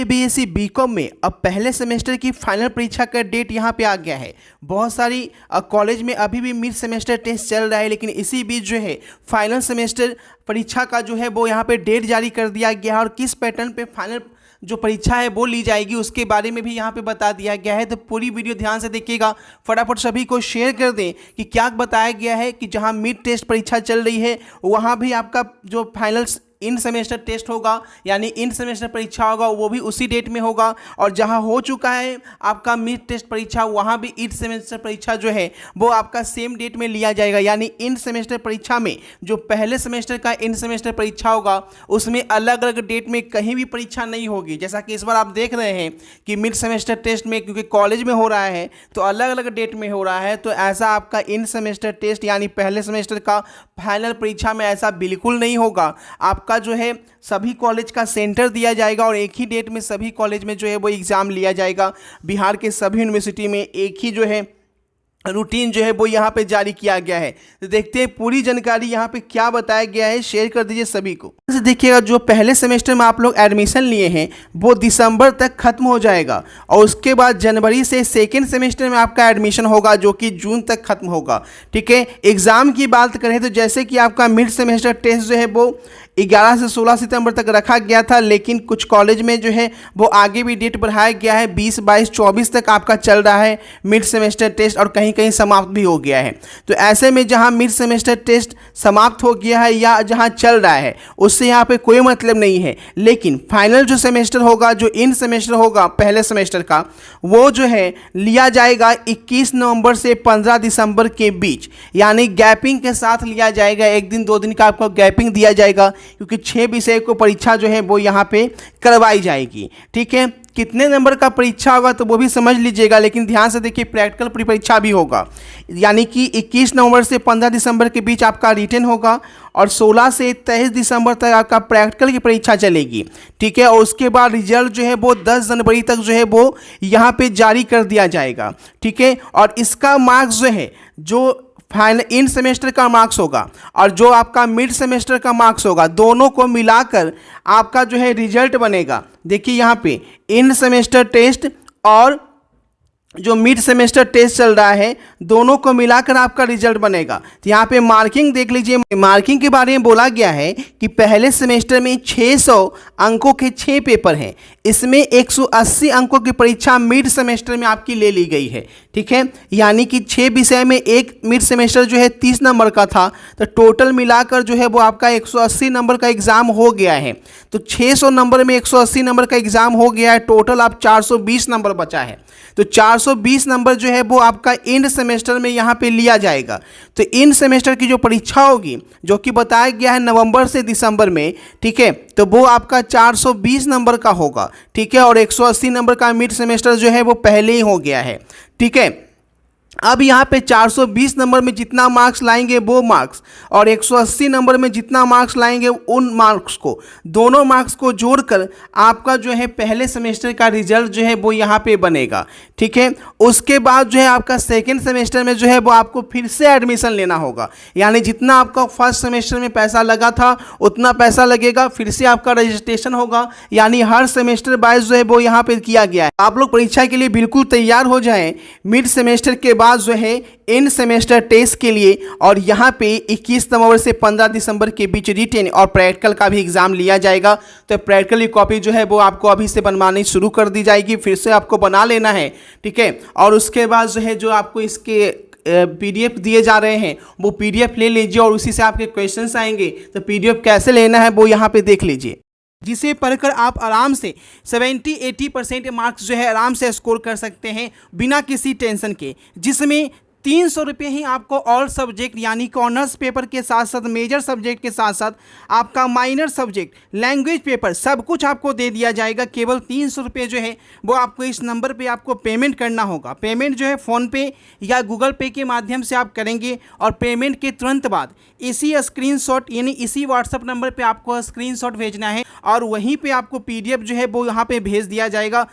BSc BCom में अब पहले सेमेस्टर की फाइनल परीक्षा का डेट यहाँ पे आ गया है। बहुत सारी कॉलेज में अभी भी मिड सेमेस्टर टेस्ट चल रहा है, लेकिन इसी बीच जो है फाइनल सेमेस्टर परीक्षा का जो है वो यहाँ पे डेट जारी कर दिया गया है और किस पैटर्न पे फाइनल जो परीक्षा है वो ली जाएगी उसके बारे में भी यहाँ पे बता दिया गया है। तो पूरी वीडियो ध्यान से देखिएगा, फटाफट सभी को शेयर कर दें कि क्या बताया गया है कि जहाँ मिड टेस्ट परीक्षा चल रही है वहाँ भी आपका जो फाइनल इन सेमेस्टर टेस्ट होगा यानी इन सेमेस्टर परीक्षा होगा वो भी उसी डेट में होगा, और जहां हो चुका है आपका मिड टेस्ट परीक्षा वहां भी इन सेमेस्टर परीक्षा जो है वो आपका सेम डेट में लिया जाएगा। यानी इन सेमेस्टर परीक्षा में जो पहले सेमेस्टर का इन सेमेस्टर परीक्षा होगा उसमें अलग अलग डेट में कहीं भी परीक्षा नहीं होगी। जैसा कि इस बार आप देख रहे हैं कि मिड सेमेस्टर टेस्ट में क्योंकि कॉलेज में हो रहा है तो अलग अलग डेट में हो रहा है, तो ऐसा आपका इन सेमेस्टर टेस्ट यानी पहले सेमेस्टर का फाइनल परीक्षा में ऐसा बिल्कुल नहीं होगा। का जो है सभी कॉलेज का सेंटर दिया जाएगा और एक ही डेट में सभी कॉलेज में जो है वो एग्ज़ाम लिया जाएगा। बिहार के सभी यूनिवर्सिटी में एक ही जो है रूटीन जो है वो यहाँ पे जारी किया गया है। तो देखते हैं पूरी जानकारी यहाँ पे क्या बताया गया है, शेयर कर दीजिए सभी को। देखिएगा जो पहले सेमेस्टर में आप लोग एडमिशन लिए हैं वो दिसंबर तक खत्म हो जाएगा और उसके बाद जनवरी से सेकेंड सेमेस्टर में आपका एडमिशन होगा जो कि जून तक खत्म होगा। ठीक है, एग्ज़ाम की बात करें तो जैसे कि आपका मिड सेमेस्टर टेस्ट जो है वो 11 से 16 सितंबर तक रखा गया था, लेकिन कुछ कॉलेज में जो है वो आगे भी डेट बढ़ाया गया है। 20, 22, 24 तक आपका चल रहा है मिड सेमेस्टर टेस्ट और कहीं कहीं समाप्त भी हो गया है। तो ऐसे में जहां मिड सेमेस्टर टेस्ट समाप्त हो गया है या जहां चल रहा है उससे यहाँ पे कोई मतलब नहीं है, लेकिन फाइनल जो सेमेस्टर होगा जो इन सेमेस्टर होगा पहले सेमेस्टर का वो जो है लिया जाएगा 21 नवंबर से 15 दिसंबर के बीच, यानी गैपिंग के साथ लिया जाएगा। एक दिन 2 दिन का आपको गैपिंग दिया जाएगा क्योंकि 6 विषय को परीक्षा जो है वो यहाँ पे करवाई जाएगी। ठीक है, कितने नंबर का परीक्षा होगा तो वो भी समझ लीजिएगा, लेकिन ध्यान से देखिए प्रैक्टिकल परीक्षा भी होगा। यानी कि 21 नवंबर से 15 दिसंबर के बीच आपका रिटन होगा और 16 से 23 दिसंबर तक आपका प्रैक्टिकल की परीक्षा चलेगी। ठीक है, और उसके बाद रिजल्ट जो है वो 10 जनवरी तक जो है वो यहाँ पे जारी कर दिया जाएगा। ठीक है, और इसका मार्क्स जो है जो फाइनल इन सेमेस्टर का मार्क्स होगा और जो आपका मिड सेमेस्टर का मार्क्स होगा दोनों को मिलाकर आपका जो है रिजल्ट बनेगा। देखिए यहाँ पे इन सेमेस्टर टेस्ट और जो मिड सेमेस्टर टेस्ट चल रहा है दोनों को मिलाकर आपका रिजल्ट बनेगा। तो यहाँ पे मार्किंग देख लीजिए, मार्किंग के बारे में बोला गया है कि पहले सेमेस्टर में 600 अंकों के 6 पेपर हैं, इसमें 180 अंकों की परीक्षा मिड सेमेस्टर में आपकी ले ली गई है। ठीक है, यानी कि 6 विषय में एक मिड सेमेस्टर जो है 30 नंबर का था, तो टोटल मिलाकर जो है वो आपका 180 नंबर का एग्ज़ाम हो गया है। तो 600 नंबर में 180 नंबर का एग्ज़ाम हो गया है, टोटल आप 420 नंबर बचा है। तो 420 नंबर जो है वो आपका एंड सेमेस्टर में यहाँ पे लिया जाएगा। तो इन सेमेस्टर की जो परीक्षा होगी जो कि बताया गया है नवंबर से दिसंबर में, ठीक है, तो वो आपका 420 नंबर का होगा। ठीक है, और 180 नंबर का मिड सेमेस्टर जो है वो पहले ही हो गया है। ठीक है, अब यहाँ पे 420 नंबर में जितना मार्क्स लाएंगे वो मार्क्स और 180 नंबर में जितना मार्क्स लाएंगे उन मार्क्स को दोनों मार्क्स को जोड़कर आपका जो है पहले सेमेस्टर का रिजल्ट जो है वो यहाँ पे बनेगा। ठीक है, उसके बाद जो है आपका सेकेंड सेमेस्टर में जो है वो आपको फिर से एडमिशन लेना होगा, यानी जितना आपका फर्स्ट सेमेस्टर में पैसा लगा था उतना पैसा लगेगा, फिर से आपका रजिस्ट्रेशन होगा। यानी हर सेमेस्टर वाइज जो है वो यहाँ पे किया गया है। आप लोग परीक्षा के लिए बिल्कुल तैयार हो जाएं मिड सेमेस्टर के बाद जो है इन सेमेस्टर टेस्ट के लिए, और यहाँ पे 21 नवंबर से 15 दिसंबर के बीच रिटेन और प्रैक्टिकल का भी एग्जाम लिया जाएगा। तो प्रैक्टिकल की कॉपी जो है वो आपको अभी से बनवानी शुरू कर दी जाएगी, फिर से आपको बना लेना है। ठीक है, और उसके बाद जो है जो आपको इसके पीडीएफ दिए जा रहे हैं वो पीडीएफ ले लीजिए और उसी से आपके क्वेश्चंस आएंगे। तो पीडीएफ कैसे लेना है वो यहाँ पे देख लीजिए, जिसे पढ़कर आप आराम से 70-80% मार्क्स जो है आराम से स्कोर कर सकते हैं बिना किसी टेंशन के, जिसमें 300 रुपये ही आपको ऑल सब्जेक्ट यानी कि ऑनर्स पेपर के साथ साथ मेजर सब्जेक्ट के साथ साथ आपका माइनर सब्जेक्ट लैंग्वेज पेपर सब कुछ आपको दे दिया जाएगा। केवल 300 रुपये जो है वो आपको इस नंबर पे आपको पेमेंट करना होगा। पेमेंट जो है फ़ोनपे या गूगल पे के माध्यम से आप करेंगे और पेमेंट के तुरंत बाद इसी स्क्रीनशॉट यानी इसी व्हाट्सअप नंबर पर आपको स्क्रीनशॉट भेजना है और वहीं पर आपको PDF जो है वो यहाँ पर भेज दिया जाएगा।